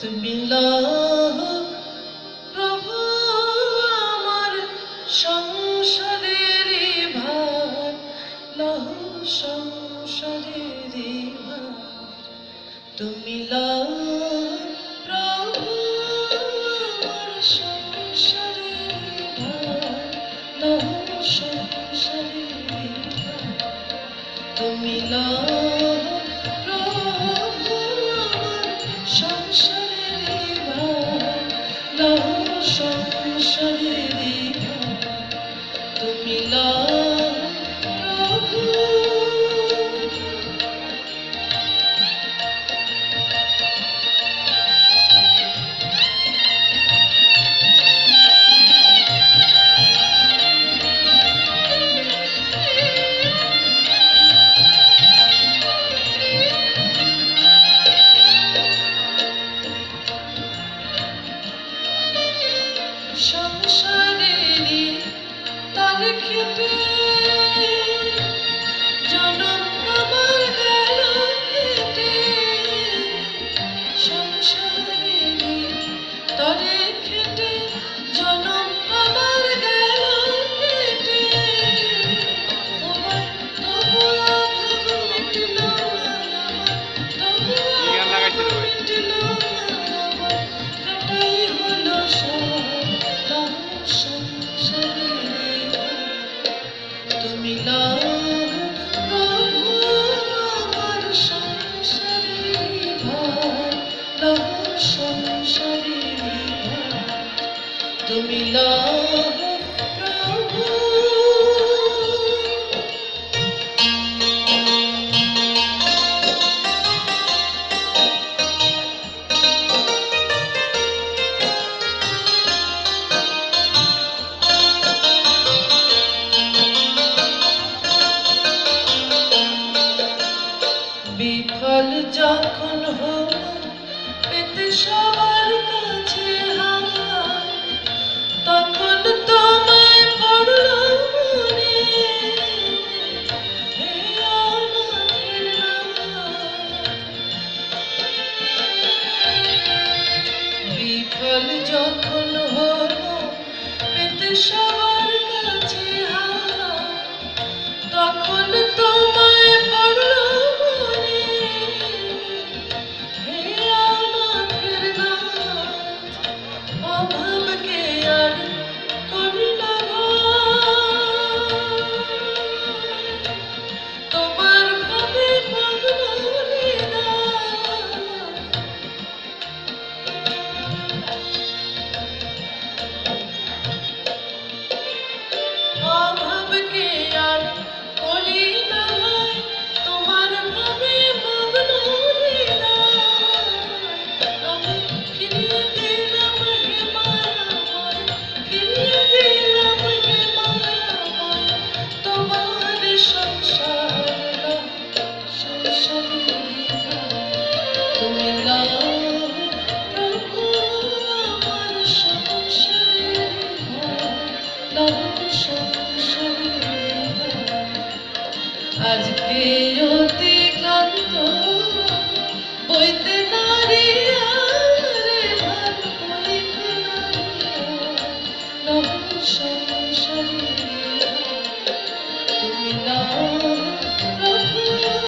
তুমি লহ প্রভু আমার সংসারের ভার, লহ সংসারের ভার। তুমি লহ প্রভু আমার সংসারের ভার, লহ সংসারের ভার। তুমি লহ প্রভু আমার সংসারের ভার, লহ সংসারের ভার। তুমি লহ প্রভু। সংসারেরই তার খেটে জনম আমার গেল কেটে, সংসারেরই তারে খেটে জনম আমার গেল কেটে। তোমার তবু অভাব মিটল না আমার, তবু অভাব মিটল না আমার, কাটাই হলো সব সংসারের। তুমি লহ প্রভু আমার সংসারের ভার, লহ সংসারের ভার। তুমি লহ প্রভু। বিফল যখন হলো পেতে সবার কাছে হার, তখন তোমায় পড়ল মনে, হে অনাথের নাথ। বিফল যখন হলো পেতে সবার কাছে হার, তখন তোমায় পড়ল মনে, হে অনাথের নাথ। অভাবকে আর করি না ভয়, তোমার ভাবে মগ্ন হৃদয়। অভাবকে আর করি না ভয়, তোমার ভাবে মগ্ন হৃদয়। আমি ফিরিয়ে দিলাম হে মায়াময়, ফিরিয়ে দিলাম হে মায়াময়, তোমার সংসার সংসারের ভার। তুমি লহ প্রভু আমার সংসারের ভার, লহ সংসারের ভার। আজকে অতি ক্লান্ত বইতে